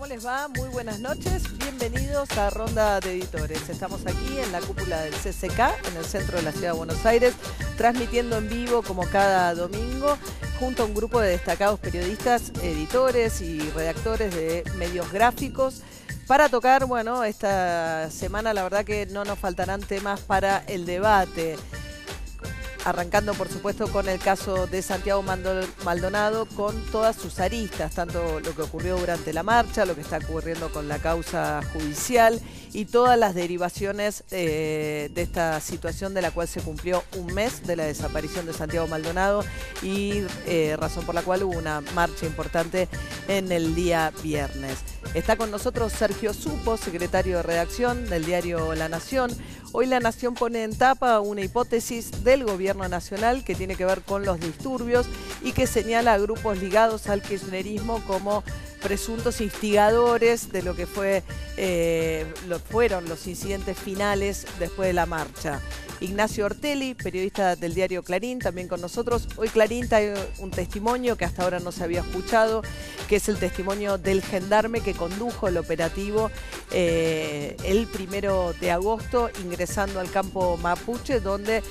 ¿cómo les va? Muy buenas noches, bienvenidos a Ronda de Editores. Estamos aquí en la cúpula del CCK, en el centro de la ciudad de Buenos Aires, transmitiendo en vivo como cada domingo, junto a un grupo de destacados periodistas, editores y redactores de medios gráficos, para tocar, bueno, esta semana la verdad que no nos faltarán temas para el debate. Arrancando, por supuesto, con el caso de Santiago Maldonado, con todas sus aristas, tanto lo que ocurrió durante la marcha, lo que está ocurriendo con la causa judicial y todas las derivaciones de esta situación de la cual se cumplió un mes de la desaparición de Santiago Maldonado y razón por la cual hubo una marcha importante en el día viernes. Está con nosotros Sergio Supo, secretario de redacción del diario La Nación. Hoy La Nación pone en tapa una hipótesis del gobierno nacional que tiene que ver con los disturbios y que señala a grupos ligados al kirchnerismo como presuntos instigadores de lo que fueron los incidentes finales después de la marcha. Ignacio Ortelli, periodista del diario Clarín, también con nosotros. Hoy Clarín trae un testimonio que hasta ahora no se había escuchado, que es el testimonio del gendarme que condujo el operativo el 1 de agosto, ingresando al campo mapuche, donde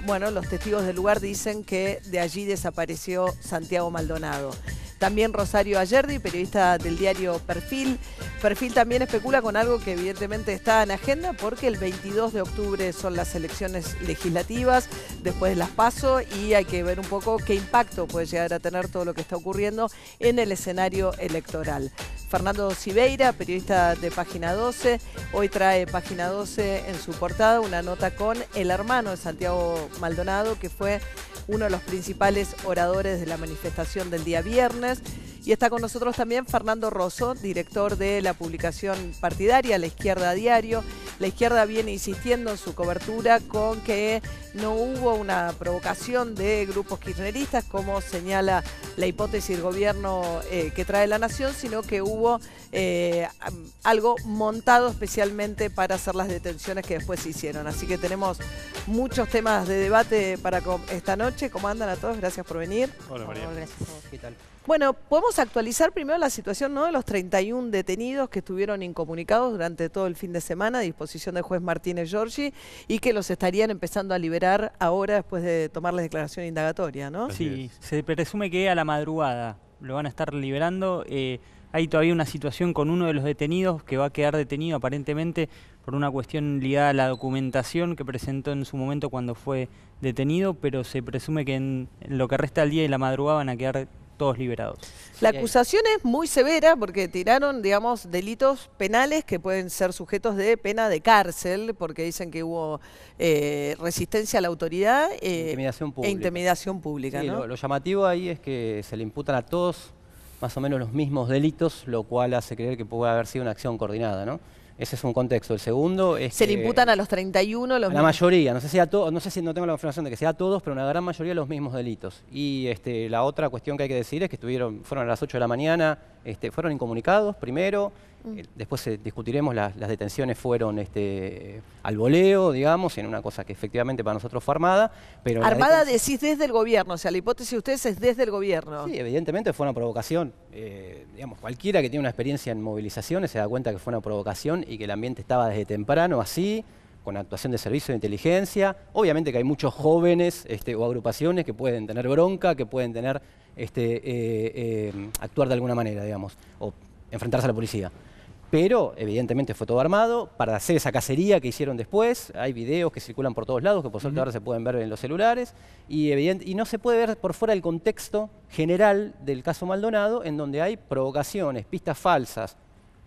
bueno, los testigos del lugar dicen que de allí desapareció Santiago Maldonado. También Rosario Ayerdi, periodista del diario Perfil. Perfil también especula con algo que evidentemente está en agenda porque el 22 de octubre son las elecciones legislativas, después de las PASO, y hay que ver un poco qué impacto puede llegar a tener todo lo que está ocurriendo en el escenario electoral. Fernando Siveira, periodista de Página 12, hoy trae Página 12 en su portada una nota con el hermano de Santiago Maldonado, que fue uno de los principales oradores de la manifestación del día viernes. Y está con nosotros también Fernando Rosso, director de la publicación partidaria La Izquierda Diario. La Izquierda viene insistiendo en su cobertura con que no hubo una provocación de grupos kirchneristas, como señala la hipótesis del gobierno que trae La Nación, sino que hubo algo montado especialmente para hacer las detenciones que después se hicieron. Así que tenemos muchos temas de debate para esta noche. ¿Cómo andan a todos? Gracias por venir. Hola, María. Gracias a vos. ¿Qué tal? Bueno, podemos actualizar primero la situación, ¿no?, de los 31 detenidos que estuvieron incomunicados durante todo el fin de semana a disposición del juez Martínez Giorgi y que los estarían empezando a liberar ahora después de tomar la declaración indagatoria, ¿no? Sí, se presume que a la madrugada lo van a estar liberando. Hay todavía una situación con uno de los detenidos que va a quedar detenido aparentemente por una cuestión ligada a la documentación que presentó en su momento cuando fue detenido, pero se presume que en lo que resta del día y la madrugada van a quedar todos liberados. La acusación es muy severa porque tiraron, digamos, delitos penales que pueden ser sujetos de pena de cárcel, porque dicen que hubo resistencia a la autoridad intimidación pública. Sí, ¿no? lo llamativo ahí es que se le imputan a todos más o menos los mismos delitos, lo cual hace creer que puede haber sido una acción coordinada, ¿no? Ese es un contexto. El segundo es se le imputan a los 31 los la mayoría, no sé si a todos, no sé si no tengo la confirmación de que sea a todos, pero una gran mayoría los mismos delitos. Y la otra cuestión que hay que decir es que fueron a las 8 de la mañana, fueron incomunicados primero, después discutiremos, las detenciones fueron al voleo, digamos, en una cosa que efectivamente para nosotros fue armada. Pero armada decís desde el gobierno, o sea, la hipótesis de ustedes es desde el gobierno. Sí, evidentemente fue una provocación. Digamos, cualquiera que tiene una experiencia en movilizaciones se da cuenta que fue una provocación y que el ambiente estaba desde temprano así, con actuación de servicio de inteligencia. Obviamente que hay muchos jóvenes o agrupaciones que pueden tener bronca, que pueden tener actuar de alguna manera, digamos, o enfrentarse a la policía. Pero evidentemente fue todo armado para hacer esa cacería que hicieron después. Hay videos que circulan por todos lados, que por suerte ahora se pueden ver en los celulares. Y no se puede ver por fuera del contexto general del caso Maldonado, en donde hay provocaciones, pistas falsas,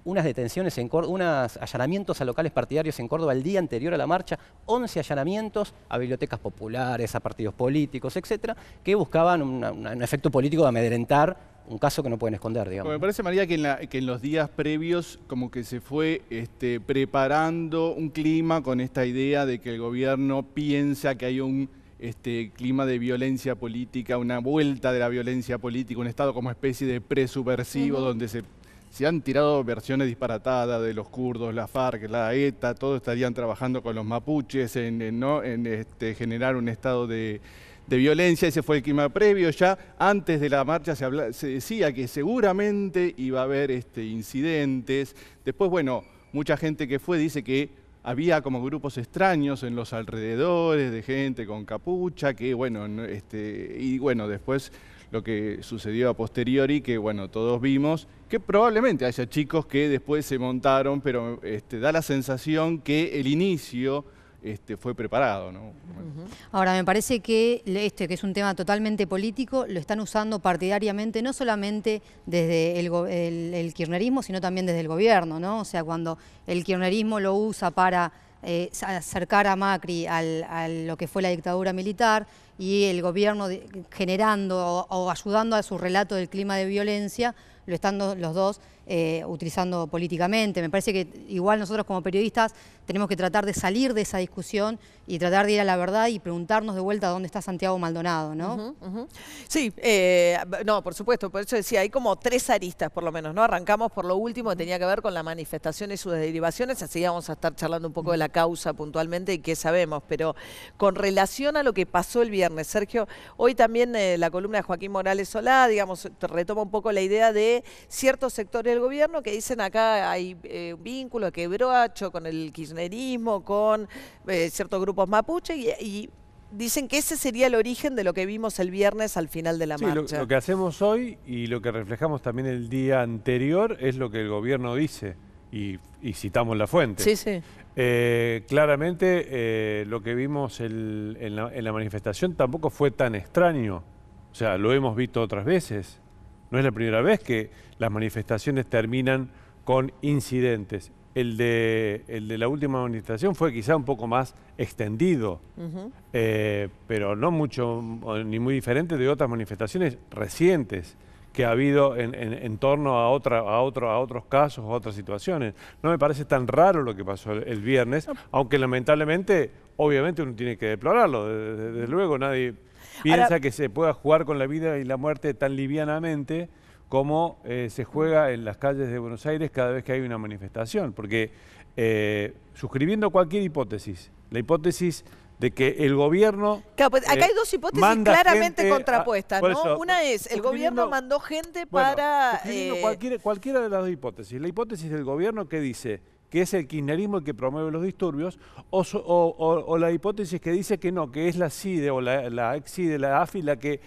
unas detenciones en Córdoba, unos allanamientos a locales partidarios en Córdoba el día anterior a la marcha, 11 allanamientos a bibliotecas populares, a partidos políticos, etcétera, que buscaban un efecto político de amedrentar un caso que no pueden esconder, digamos. Me parece, María, que en los días previos como que se fue preparando un clima con esta idea de que el gobierno piensa que hay un clima de violencia política, una vuelta de la violencia política, un estado como especie de presubversivo donde se han tirado versiones disparatadas de los kurdos, la FARC, la ETA, todos estarían trabajando con los mapuches en generar un estado de de violencia. Ese fue el clima previo. Ya antes de la marcha se decía que seguramente iba a haber incidentes. Después, bueno, mucha gente que fue dice que había como grupos extraños en los alrededores de gente con capucha, que bueno, y bueno, después lo que sucedió a posteriori, que bueno, todos vimos, que probablemente haya chicos que después se montaron, pero da la sensación que el inicio fue preparado, ¿no? Ahora, me parece que que es un tema totalmente político, lo están usando partidariamente, no solamente desde el kirchnerismo, sino también desde el gobierno, ¿no? O sea, cuando el kirchnerismo lo usa para acercar a Macri a lo que fue la dictadura militar y el gobierno generando o ayudando a su relato del clima de violencia, lo están los dos utilizando políticamente. Me parece que igual nosotros como periodistas tenemos que tratar de salir de esa discusión y tratar de ir a la verdad y preguntarnos de vuelta dónde está Santiago Maldonado, ¿no? Sí, no, por supuesto, por eso decía, hay como 3 aristas por lo menos, ¿no? Arrancamos por lo último que tenía que ver con la manifestación y sus derivaciones, así vamos a estar charlando un poco de la causa puntualmente y qué sabemos, pero con relación a lo que pasó el viernes, Sergio, hoy también la columna de Joaquín Morales Solá, digamos, retoma un poco la idea de ciertos sectores del gobierno que dicen acá hay un vínculo quebracho con el kirchnerismo, con ciertos grupos mapuche y dicen que ese sería el origen de lo que vimos el viernes al final de la marcha. Lo que hacemos hoy y lo que reflejamos también el día anterior es lo que el gobierno dice y citamos la fuente. Sí, sí. Claramente lo que vimos en la manifestación tampoco fue tan extraño. O sea, lo hemos visto otras veces. No es la primera vez que las manifestaciones terminan con incidentes. El de la última manifestación fue quizá un poco más extendido, pero no mucho ni muy diferente de otras manifestaciones recientes que ha habido en torno a otros casos, a otras situaciones. No me parece tan raro lo que pasó el viernes, aunque lamentablemente, obviamente uno tiene que deplorarlo. Desde luego nadie piensa que se pueda jugar con la vida y la muerte tan livianamente como se juega en las calles de Buenos Aires cada vez que hay una manifestación. Porque suscribiendo cualquier hipótesis, la hipótesis de que el gobierno... Claro, pues acá hay 2 hipótesis claramente contrapuestas, ¿no? Eso, una es, el gobierno mandó gente para... Cualquiera de las 2 hipótesis. La hipótesis del gobierno que dice que es el kirchnerismo el que promueve los disturbios, o la hipótesis que dice que no, que es la CIDE o la ex CIDE, la AFI, la que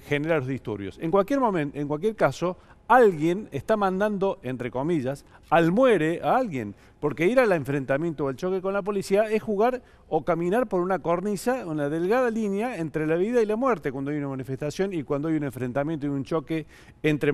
genera los disturbios. En cualquier momento, en cualquier caso, alguien está mandando, entre comillas, al muere a alguien, porque ir al enfrentamiento o al choque con la policía es jugar o caminar por una cornisa, una delgada línea entre la vida y la muerte cuando hay una manifestación y cuando hay un enfrentamiento y un choque entre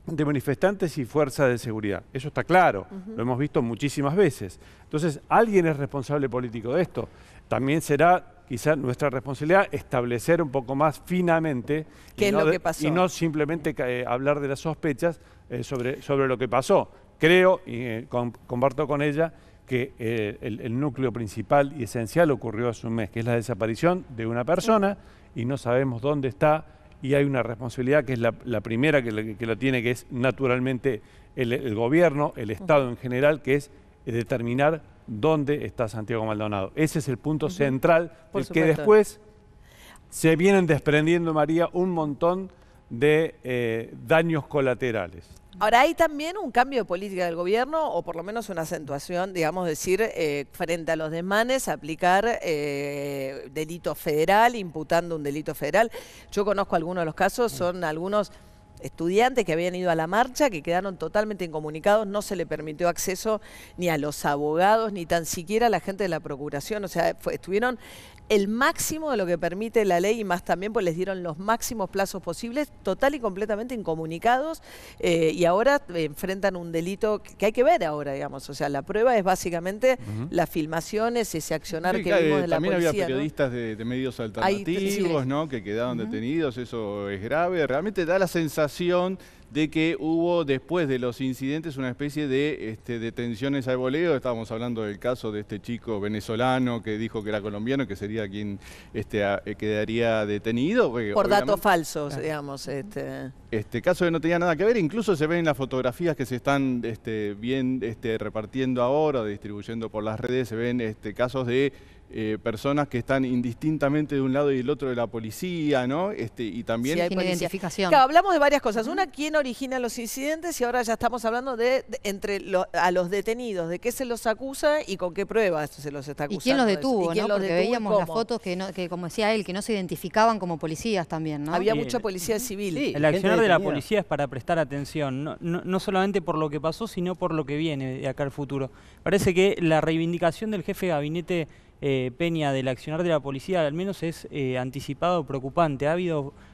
de manifestantes y fuerzas de seguridad. Eso está claro, lo hemos visto muchísimas veces. Entonces, alguien es responsable político de esto. También será quizá nuestra responsabilidad establecer un poco más finamente ¿qué es lo que pasó? Y no simplemente hablar de las sospechas sobre lo que pasó. Creo, y comparto con ella, que el núcleo principal y esencial ocurrió hace un mes, que es la desaparición de una persona y no sabemos dónde está. Y hay una responsabilidad que es la primera que la tiene, que es naturalmente el gobierno, el Estado en general, que es determinar dónde está Santiago Maldonado. Ese es el punto central, del que después se vienen desprendiendo, María, un montón de daños colaterales. Ahora, hay también un cambio de política del gobierno, o por lo menos una acentuación, digamos, decir, frente a los desmanes, aplicar delito federal, imputando un delito federal. Yo conozco algunos de los casos, son algunos estudiantes que habían ido a la marcha, que quedaron totalmente incomunicados, no se le permitió acceso ni a los abogados, ni tan siquiera a la gente de la procuración, o sea, estuvieron el máximo de lo que permite la ley y más también, pues les dieron los máximos plazos posibles, total y completamente incomunicados, y ahora enfrentan un delito que hay que ver ahora, digamos, o sea, la prueba es básicamente las filmaciones, ese accionar que vimos de la policía. También había periodistas, ¿no?, de medios alternativos, ¿no?, que quedaron detenidos, eso es grave, realmente da la sensación de que hubo después de los incidentes una especie de detenciones al voleo. Estábamos hablando del caso de este chico venezolano que dijo que era colombiano, que sería quien quedaría detenido. Por datos falsos, digamos. Caso que no tenía nada que ver, incluso se ven en las fotografías que se están repartiendo ahora, distribuyendo por las redes, se ven casos de personas que están indistintamente de un lado y del otro de la policía, ¿no? Y también... Sí, hay Sin policía. identificación. Claro, hablamos de varias cosas. Una, quién origina los incidentes, y ahora ya estamos hablando de a los detenidos, de qué se los acusa y con qué pruebas se los está acusando. ¿Y quién los de eso. detuvo? ¿Y quién ¿No? los Porque detuvo y veíamos las cómo? fotos que, como decía él, que no se identificaban como policías también, ¿no? Había mucha policía civil. Sí. El gente accionar de la detenida. policía es para prestar atención, no solamente por lo que pasó, sino por lo que viene de acá al futuro. Parece que la reivindicación del jefe de gabinete Peña del accionar de la policía al menos es anticipado, preocupante. Ha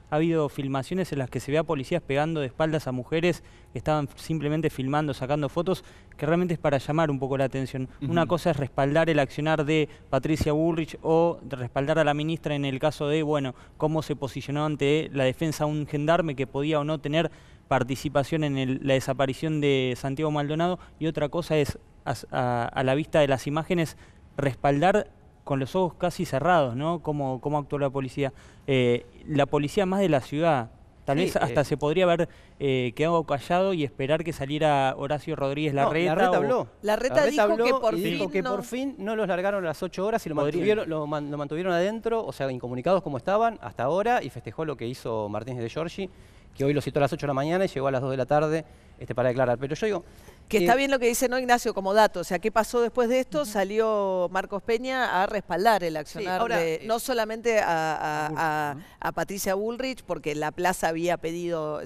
habido filmaciones en las que se ve a policías pegando de espaldas a mujeres que estaban simplemente filmando, sacando fotos, que realmente es para llamar un poco la atención. Una cosa es respaldar el accionar de Patricia Bullrich o de respaldar a la ministra en el caso de, bueno, cómo se posicionó ante la defensa de un gendarme que podía o no tener participación en la desaparición de Santiago Maldonado, y otra cosa es, a la vista de las imágenes, respaldar con los ojos casi cerrados, ¿no? Cómo actuó la policía. La policía más de la ciudad. Tal Sí, vez hasta se podría haber quedado callado y esperar que saliera Horacio Rodríguez Larreta. Larreta habló. Larreta dijo habló que por y fin dijo que no- por fin no los largaron a las 8 horas y lo Podría. mantuvieron adentro, o sea, incomunicados como estaban hasta ahora, y festejó lo que hizo Martínez de Giorgi, que hoy lo citó a las 8 de la mañana y llegó a las 2 de la tarde para declarar. Pero yo digo... Que está bien lo que dice, ¿no, Ignacio? Como dato, o sea, ¿qué pasó después de esto? Salió Marcos Peña a respaldar el accionar ahora, de, no solamente a Patricia Bullrich, porque la plaza había pedido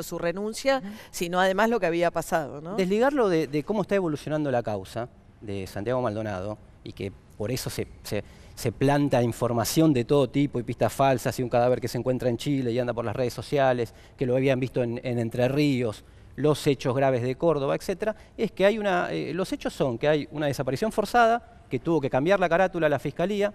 su renuncia, sino además lo que había pasado, ¿no? Desligarlo de cómo está evolucionando la causa de Santiago Maldonado, y que por eso se planta información de todo tipo y pistas falsas, y un cadáver que se encuentra en Chile y anda por las redes sociales, que lo habían visto en Entre Ríos, los hechos graves de Córdoba, etcétera, es que hay los hechos son que hay una desaparición forzada, que tuvo que cambiar la carátula a la Fiscalía,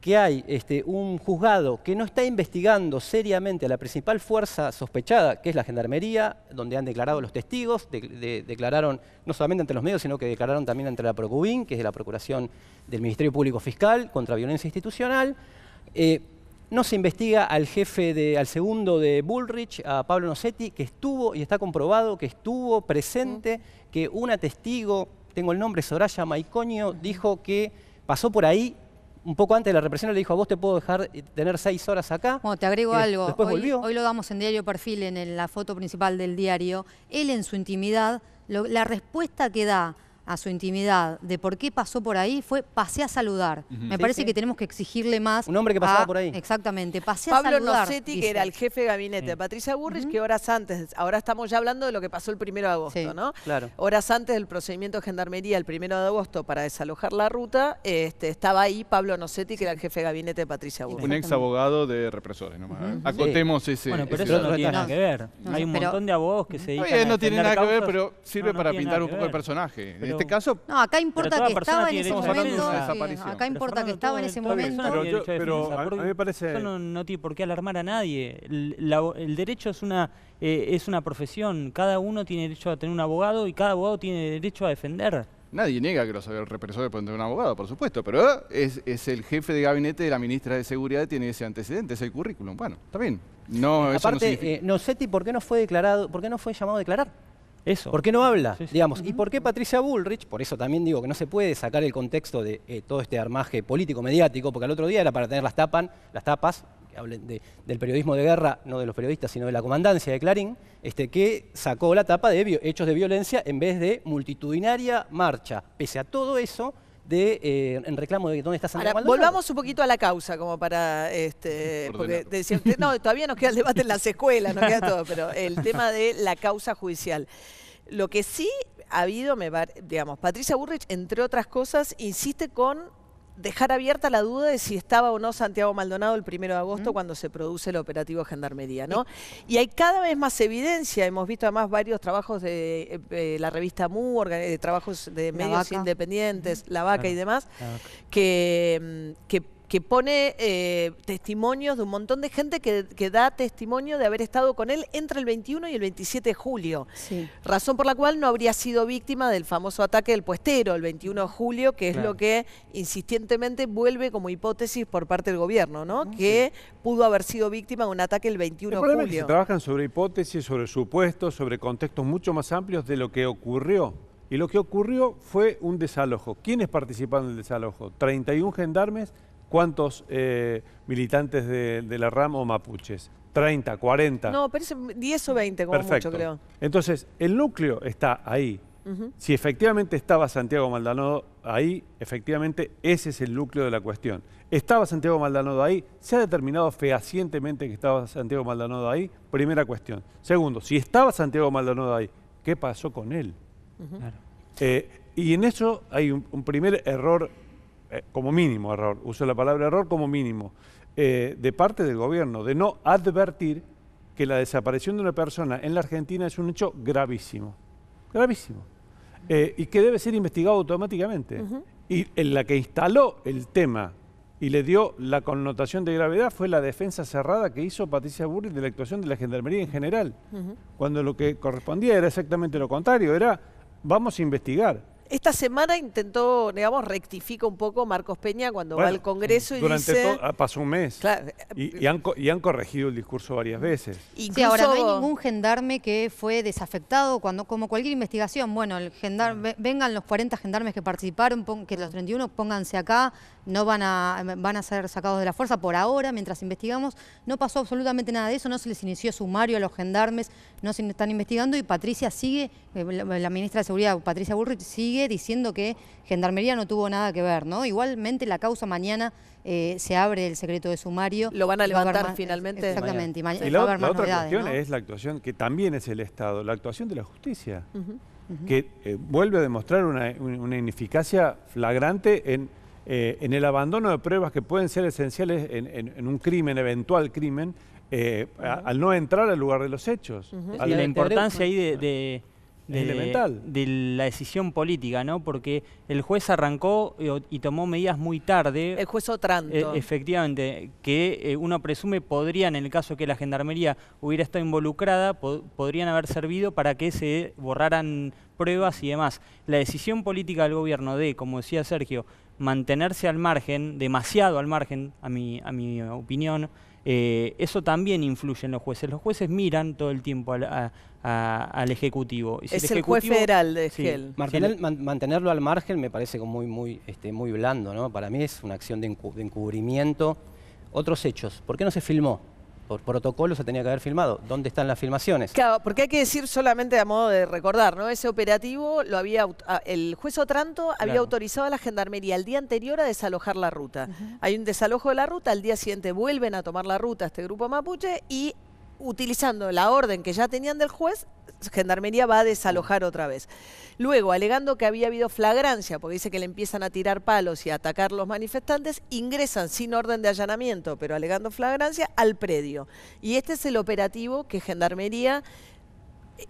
que hay un juzgado que no está investigando seriamente a la principal fuerza sospechada, que es la Gendarmería, donde han declarado los testigos, declararon no solamente ante los medios, sino que declararon también ante la Procubin, que es de la Procuración del Ministerio Público Fiscal contra Violencia Institucional. No se investiga al al segundo de Bullrich, a Pablo Nocetti, que estuvo, y está comprobado que estuvo presente, que una testigo, tengo el nombre, Soraya Maiconio, dijo que pasó por ahí un poco antes de la represión, le dijo: a vos te puedo dejar tener 6 horas acá. Bueno, te agrego que algo. Después volvió. Hoy lo damos en Diario Perfil, en la foto principal del diario. Él en su intimidad, la respuesta que da a su intimidad de por qué pasó por ahí fue: pasé a saludar. Me Sí, parece sí. que tenemos que exigirle más. Un hombre que pasaba por ahí. Exactamente, pasé a Pablo saludar. Nocetti, dice. que era el jefe de gabinete de Patricia Bullrich, que horas antes, ahora estamos ya hablando de lo que pasó el 1 de agosto, Sí. ¿no? Claro. Horas antes del procedimiento de Gendarmería, el 1 de agosto, para desalojar la ruta, estaba ahí Pablo Nocetti, que era el jefe de gabinete de Patricia Bullrich. Un ex abogado de represores, nomás. Acotemos ese... Bueno, pero ese eso no dato. tiene nada que ver. No, Hay un pero- montón de abogados que se Está dedican bien, a no tiene defender nada que ver, causas. pero sirve No para tiene pintar nada un que poco el ver. personaje. En Pero- este caso, No, acá importa toda que persona estaba en tiene ese derecho a Estamos hablando de momento. una sí, desaparición. acá importa que estaba en ese momento. Pero a mí me parece- Eso no tiene por qué alarmar a nadie. El derecho es una profesión. Cada uno tiene derecho a tener un abogado y cada abogado tiene derecho a defender. nadie niega que los represores pueden tener un abogado, por supuesto, pero es el jefe de gabinete de la ministra de Seguridad, tiene ese antecedente, es el currículum. Bueno, está bien. No, eso no Aparte, significa... Nocetti, ¿por qué no fue declarado, por qué no fue llamado a declarar? Eso. ¿Por qué no habla? Sí, sí. Digamos, ¿y por qué Patricia Bullrich? Por eso también digo que no se puede sacar el contexto de todo este armaje político-mediático, porque al otro día era para tener las tapas, que hablen del periodismo de guerra, no de los periodistas, sino de la comandancia de Clarín, que sacó la tapa de hechos de violencia en vez de multitudinaria marcha. Pese a todo eso, en reclamo de dónde está Santiago Ahora, Maldonado. volvamos un poquito a la causa, como para, porque Ordenar. decía usted, no, todavía nos queda el debate en las escuelas, nos queda todo, pero el tema de la causa judicial. Lo que sí ha habido, digamos, Patricia Bullrich, entre otras cosas, insiste con dejar abierta la duda de si estaba o no Santiago Maldonado el 1 de agosto cuando se produce el operativo Gendarmería, ¿no? Y hay cada vez más evidencia, hemos visto además varios trabajos de la revista MU, trabajos de La medios Vaca. independientes, La Vaca Claro. y demás, La Vaca. que pone testimonios de un montón de gente que da testimonio de haber estado con él entre el 21 y el 27 de julio. Sí. Razón por la cual no habría sido víctima del famoso ataque del puestero el 21 de julio, que es Claro. lo que insistentemente vuelve como hipótesis por parte del gobierno, ¿no? Que pudo haber sido víctima de un ataque el 21 El de problema es que se julio. trabajan sobre hipótesis, sobre supuestos, sobre contextos mucho más amplios de lo que ocurrió. Y lo que ocurrió fue un desalojo. ¿Quiénes participaron del desalojo? 31 gendarmes. ¿Cuántos militantes de la RAM o mapuches? 30, 40. No, parece 10 o 20 como Perfecto. mucho, creo. Entonces, el núcleo está ahí. Si efectivamente estaba Santiago Maldonado ahí, efectivamente ese es el núcleo de la cuestión. ¿Estaba Santiago Maldonado ahí? ¿Se ha determinado fehacientemente que estaba Santiago Maldonado ahí? Primera cuestión. Segundo, si estaba Santiago Maldonado ahí, ¿qué pasó con él? Claro. Y en eso hay un primer error, como mínimo error, uso la palabra error como mínimo, de parte del gobierno, de no advertir que la desaparición de una persona en la Argentina es un hecho gravísimo. Gravísimo. Y que debe ser investigado automáticamente. Y en la que instaló el tema y le dio la connotación de gravedad fue la defensa cerrada que hizo Patricia Bullrich de la actuación de la Gendarmería en general. Cuando lo que correspondía era exactamente lo contrario, era vamos a investigar. Esta semana intentó, digamos, rectifica un poco Marcos Peña cuando va al Congreso y dice... Pasó un mes. Claro, Y han corregido el discurso varias veces. Sí, ahora no hay ningún gendarme que fue desafectado cuando, como cualquier investigación, bueno, el gendarme, vengan los 40 gendarmes que participaron, que los 31 pónganse acá, no van a ser sacados de la fuerza por ahora, mientras investigamos. No pasó absolutamente nada de eso, no se les inició sumario a los gendarmes, no se están investigando y Patricia sigue, la ministra de Seguridad, Patricia Bullrich, sigue diciendo que Gendarmería no tuvo nada que ver, ¿no? Igualmente la causa mañana se abre el secreto de sumario. ¿Lo van a levantar finalmente? Exactamente. Y la otra cuestión, ¿no?, es la actuación, que también es el Estado, la actuación de la justicia, que vuelve a demostrar una ineficacia flagrante en el abandono de pruebas que pueden ser esenciales en un crimen, eventual crimen, al no entrar al lugar de los hechos. Y la importancia ahí de la decisión política, ¿no? Porque el juez arrancó y tomó medidas muy tarde. El juez Otranto. Efectivamente, que uno presume podrían, en el caso que la Gendarmería hubiera estado involucrada, podrían haber servido para que se borraran pruebas y demás. La decisión política del gobierno de, como decía Sergio, mantenerse al margen, demasiado al margen, a mi opinión, eso también influye en los jueces. Los jueces miran todo el tiempo al Ejecutivo. Y si es el juez federal de Esquel. Mantenerlo al margen me parece como muy blando, ¿no? Para mí es una acción de encubrimiento. Otros hechos. ¿Por qué no se filmó? Por protocolo se tenía que haber filmado. ¿Dónde están las filmaciones? Claro, porque hay que decir solamente a modo de recordar, ¿no? Ese operativo lo había el juez Otranto había autorizado a la Gendarmería el día anterior a desalojar la ruta. Hay un desalojo de la ruta, al día siguiente vuelven a tomar la ruta este grupo mapuche y utilizando la orden que ya tenían del juez, Gendarmería va a desalojar otra vez. Luego, alegando que había habido flagrancia, porque dice que le empiezan a tirar palos y a atacar los manifestantes, ingresan sin orden de allanamiento, pero alegando flagrancia, al predio. Y este es el operativo que Gendarmería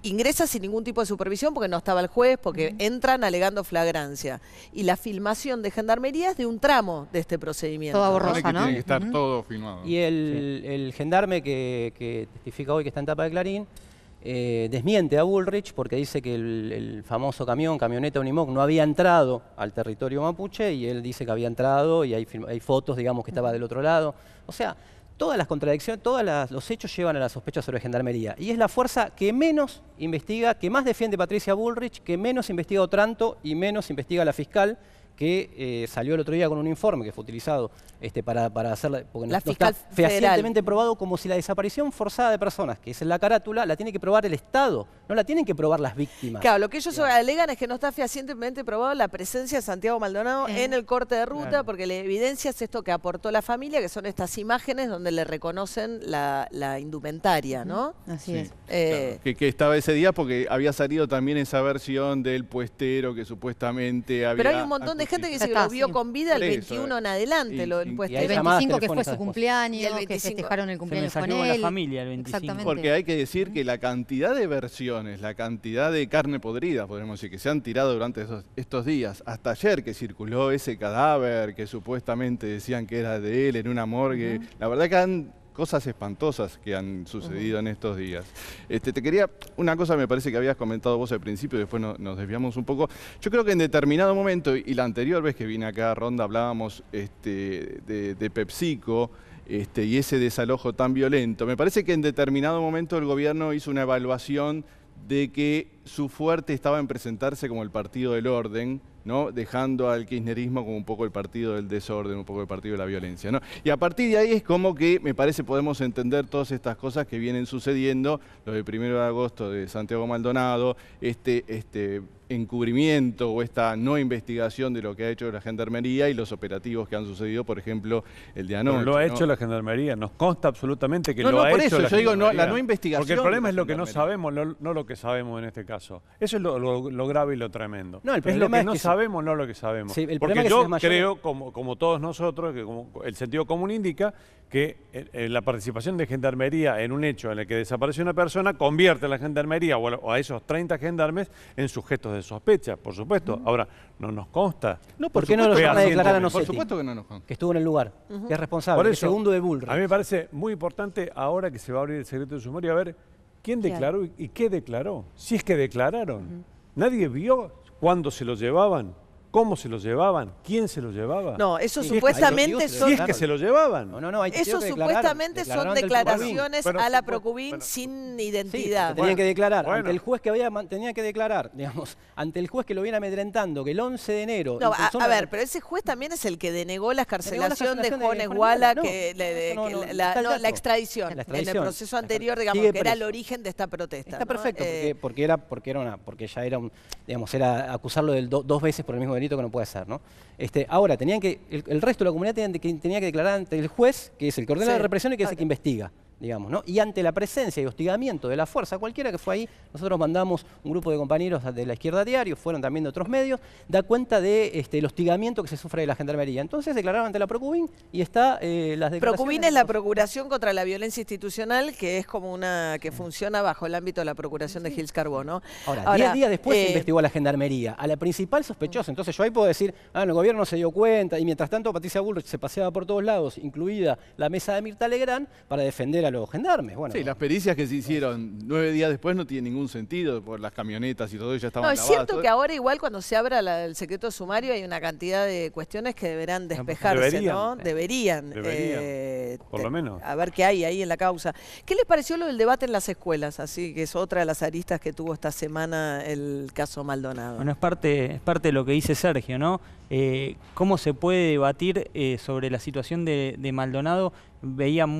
ingresa sin ningún tipo de supervisión, porque no estaba el juez, porque entran alegando flagrancia. Y la filmación de Gendarmería es de un tramo de este procedimiento. Toda borrosa, ¿no? Tiene que estar todo filmado. Y el gendarme que testifica hoy, que está en tapa de Clarín, desmiente a Bullrich porque dice que el famoso camioneta Unimog no había entrado al territorio mapuche y él dice que había entrado y hay fotos, digamos, que estaba del otro lado. O sea, todas las contradicciones, los hechos llevan a la sospecha sobre Gendarmería. Y es la fuerza que menos investiga, que más defiende Patricia Bullrich, que menos investiga Otranto y menos investiga la fiscal, que salió el otro día con un informe que fue utilizado para hacer, porque la no fiscal está fehacientemente probado, como si la desaparición forzada de personas, que es en la carátula, la tiene que probar el Estado, no la tienen que probar las víctimas. Claro, lo que ellos alegan es que no está fehacientemente probado la presencia de Santiago Maldonado en el corte de ruta, porque la evidencia es esto que aportó la familia, que son estas imágenes donde le reconocen la indumentaria, ¿no? Así es. Claro, que estaba ese día porque había salido también esa versión del puestero que supuestamente había... Pero hay un montón de gente que dice que lo vio con vida el 21 en adelante, el puestero. El 25 que fue su cumpleaños, y el 25, que festejaron el cumpleaños con él. la familia el 25. Exactamente. Porque hay que decir que la cantidad de versiones, la cantidad de carne podrida, podríamos decir, que se han tirado durante estos días, hasta ayer que circuló ese cadáver que supuestamente decían que era de él en una morgue, la verdad que han cosas espantosas que han sucedido en estos días. Te quería, una cosa me parece que habías comentado vos al principio, después nos desviamos un poco. Yo creo que en determinado momento, y la anterior vez que vine acá a Ronda hablábamos de PepsiCo, y ese desalojo tan violento, me parece que en determinado momento el gobierno hizo una evaluación de que su fuerte estaba en presentarse como el partido del orden, ¿no? Dejando al kirchnerismo como un poco el partido del desorden, un poco el partido de la violencia, ¿no? Y a partir de ahí es como que, me parece, podemos entender todas estas cosas que vienen sucediendo, lo del 1 de agosto de Santiago Maldonado, este encubrimiento o esta no investigación de lo que ha hecho la Gendarmería y los operativos que han sucedido, por ejemplo, el de anoche. Pero lo ha ¿no? hecho la Gendarmería, nos consta absolutamente que No, lo no, ha por hecho eso, la yo digo, no, Gendarmería. la no investigación. Porque el problema de es la lo que no Gendarmería. sabemos, no lo que sabemos en este caso. Eso es lo grave y lo tremendo. No, el es lo problema que es no que sabemos, no lo que sabemos. Sí, el Porque problema es que yo se desmayó. creo, como todos nosotros, que como el sentido común indica, que la participación de Gendarmería en un hecho en el que desapareció una persona convierte a la Gendarmería o a esos 30 gendarmes en sujetos de sospecha, por supuesto. Ahora, no nos consta. No, ¿Por qué no lo supuesto. llaman a declarar a Por Nocetti? Por supuesto que no nos consta. Que estuvo en el lugar, que es responsable, Por que eso, es segundo de Bullrich. a mí me parece muy importante ahora que se va a abrir el secreto de sumario a ver quién declaró y qué declaró. Si es que declararon. Nadie vio cuándo se lo llevaban, cómo se lo llevaban, quién se lo llevaba. No, eso Sí, supuestamente hay son... Si es que se lo llevaban. No, hay testigos Eso que declararon, supuestamente son declararon ante el declaraciones Procubín. a la Bueno, Procubín bueno. sin Sí, identidad. tenían que declarar Bueno. ante el juez que tenía que declarar, digamos, ante el juez que lo viene amedrentando, que el 11 de enero... No, impulsó a una- ver, pero ese juez también es el que denegó la escarcelación de escarcelación de Jones Jones Walla, Walla, que no, le- no, que no, la- está el no, dato. la extradición, La en el extradición. proceso anterior, digamos, Sigue que era el preso. origen de esta protesta. Está ¿no? perfecto, porque ya era digamos, era acusarlo dos veces por el mismo delito que no puede ser, ¿no? Ahora, el resto de la comunidad tenía que declarar ante el juez, que es el que ordena Sí. la represión y que es el que investiga, digamos, ¿no? Y ante la presencia y hostigamiento de la fuerza, cualquiera que fue ahí, nosotros mandamos un grupo de compañeros de la Izquierda Diario, fueron también de otros medios, da cuenta de el hostigamiento que se sufre de la Gendarmería. Entonces declararon ante la Procubín y está las declaraciones... Procubín es la Procuración contra la Violencia Institucional, que es como que funciona bajo el ámbito de la Procuración de Gils Carbó, ¿no? Ahora, 10 días después se investigó a la Gendarmería, a la principal sospechosa. Entonces yo ahí puedo decir, el gobierno no se dio cuenta, y mientras tanto Patricia Bullrich se paseaba por todos lados, incluida la mesa de Mirta Legrand, para defender a los gendarmes. Bueno, Sí, las pericias que se hicieron 9 días después no tienen ningún sentido, por las camionetas y todo ya estaban No, es lavadas. cierto que ahora igual cuando se abra el secreto sumario hay una cantidad de cuestiones que deberán despejarse, ¿no? Deberían. Por lo menos. A ver qué hay ahí en la causa. ¿Qué les pareció lo del debate en las escuelas? Así que es otra de las aristas que tuvo esta semana el caso Maldonado. Bueno, es parte de lo que dice Sergio, ¿no? ¿Cómo se puede debatir sobre la situación de Maldonado? Veía en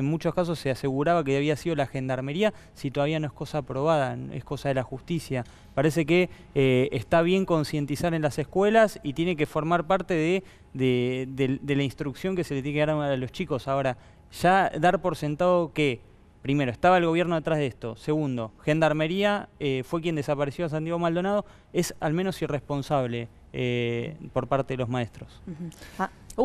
muchos casos se aseguraba que había sido la Gendarmería, si todavía no es cosa aprobada, es cosa de la justicia. Parece que está bien concientizar en las escuelas y tiene que formar parte de la instrucción que se le tiene que dar a los chicos. Ahora, ya dar por sentado que primero, estaba el gobierno detrás de esto. Segundo, Gendarmería fue quien desapareció a Santiago Maldonado. Es al menos irresponsable por parte de los maestros.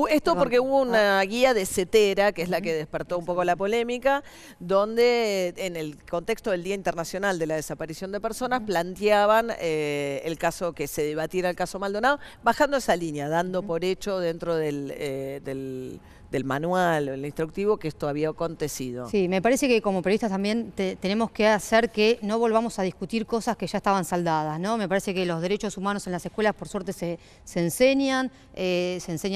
Esto porque hubo una guía de CETERA, que es la que despertó un poco la polémica, donde en el contexto del Día Internacional de la Desaparición de Personas planteaban el caso, que se debatiera el caso Maldonado, bajando esa línea, dando por hecho dentro del manual, el instructivo, que esto había acontecido. Sí, me parece que como periodistas también tenemos que hacer que no volvamos a discutir cosas que ya estaban saldadas, ¿no? Me parece que los derechos humanos en las escuelas, por suerte, se enseñan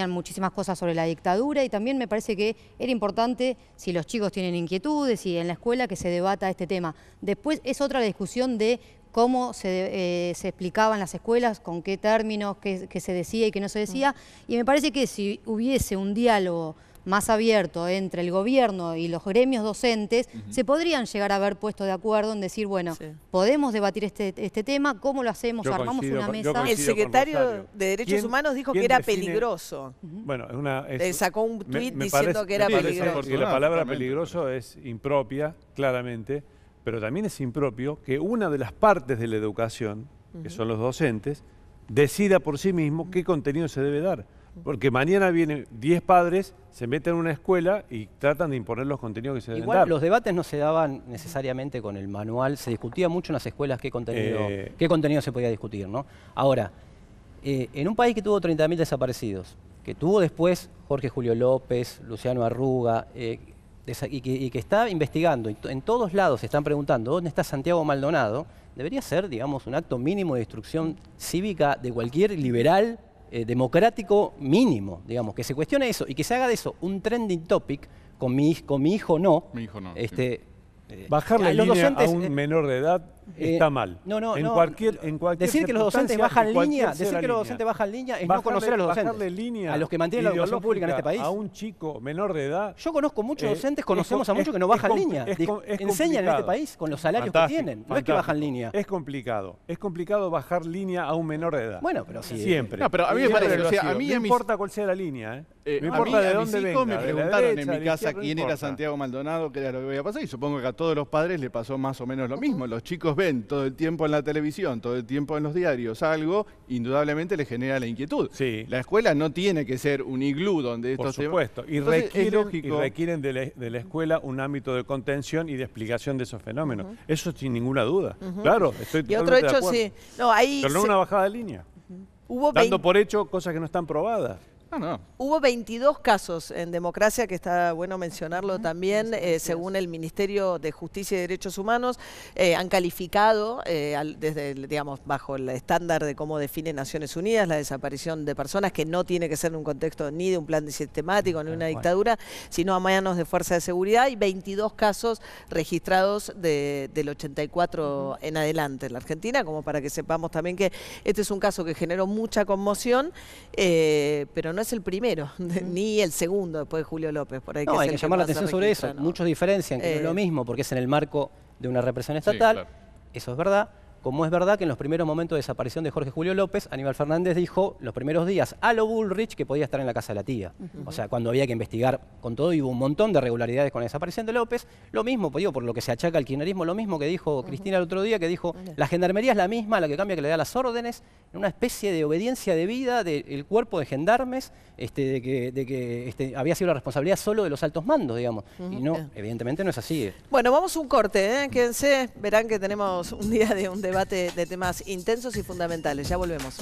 muchísimas cosas sobre la dictadura, y también me parece que era importante, si los chicos tienen inquietudes y en la escuela, que se debata este tema. Después es otra la discusión de cómo se explicaba en las escuelas, con qué términos, qué se decía y qué no se decía, y me parece que si hubiese un diálogo más abierto entre el gobierno y los gremios docentes, se podrían llegar a haber puesto de acuerdo en decir, bueno, podemos debatir este tema, ¿cómo lo hacemos? Armamos una mesa. El secretario de Derechos Humanos dijo que era peligroso. Bueno, sacó un tuit diciendo que era peligroso. Porque la palabra peligroso es impropia, claramente, pero también es impropio que una de las partes de la educación, que son los docentes, decida por sí mismo qué contenido se debe dar. Porque mañana vienen 10 padres, se meten en una escuela y tratan de imponer los contenidos que se deben dar. Igual los debates no se daban necesariamente con el manual, se discutía mucho en las escuelas qué contenido se podía discutir, ¿no? Ahora, en un país que tuvo 30.000 desaparecidos, que tuvo después Jorge Julio López, Luciano Arruga, y que está investigando, y en todos lados se están preguntando dónde está Santiago Maldonado, debería ser, digamos, un acto mínimo de instrucción cívica de cualquier liberal democrático mínimo, digamos, que se cuestione eso y que se haga de eso un trending topic con mi hijo no. Mi hijo no. Bajar la los línea docentes, a un menor de edad está mal. En cualquier decir que los docentes bajan línea, decir que los docentes bajan línea es no conocer a los docentes, línea a los que mantienen la educación pública en este país. A un chico menor de edad. Yo conozco muchos docentes, conocemos a muchos que no bajan línea. Enseñan en este país con los salarios que tienen. No es que bajan línea. Es complicado bajar línea a un menor de edad. Bueno, pero sí. Siempre. No, pero a mí me parece, o sea, a mí no importa cuál sea la línea, no importa de dónde venga. Me preguntaron en mi casa quién era Santiago Maldonado, qué era lo que iba a pasar, y supongo que a todos los padres le pasó más o menos lo mismo. Los chicos ven todo el tiempo en la televisión, todo el tiempo en los diarios algo, indudablemente les genera la inquietud. Sí. La escuela no tiene que ser un iglú donde estos temas... Por supuesto, y requieren de la escuela un ámbito de contención y de explicación de esos fenómenos. Eso sin ninguna duda. Claro, estoy totalmente y otro hecho, de acuerdo. sí. No, ahí pero no una bajada de línea. Dando por hecho cosas que no están probadas. Hubo 22 casos en democracia, que está bueno mencionarlo también, según el Ministerio de Justicia y Derechos Humanos, han calificado, desde, digamos, bajo el estándar de cómo define Naciones Unidas, la desaparición de personas, que no tiene que ser en un contexto ni de un plan sistemático, ni una dictadura, sino a manos de fuerza de seguridad, y 22 casos registrados del 84 en adelante en la Argentina, como para que sepamos también que este es un caso que generó mucha conmoción, pero no es el primero, ni el segundo después de Julio López. Por ahí no, que hay que llamar la atención sobre eso. ¿No? Muchos diferencian que no es lo mismo porque es en el marco de una represión estatal. Sí, claro. Eso es verdad. Como es verdad que en los primeros momentos de desaparición de Jorge Julio López, Aníbal Fernández dijo los primeros días a lo Bullrich que podía estar en la casa de la tía. O sea, cuando había que investigar con todo, y hubo un montón de irregularidades con la desaparición de López. Lo mismo, digo, por lo que se achaca al kirchnerismo, lo mismo que dijo Cristina el otro día, que dijo la gendarmería es la misma, la que cambia que le da las órdenes, en una especie de obediencia debida del cuerpo de gendarmes, de que había sido la responsabilidad solo de los altos mandos, digamos. Y no, evidentemente no es así. Bueno, vamos a un corte, quédense, verán que tenemos un día de un debate de temas intensos y fundamentales. Ya volvemos.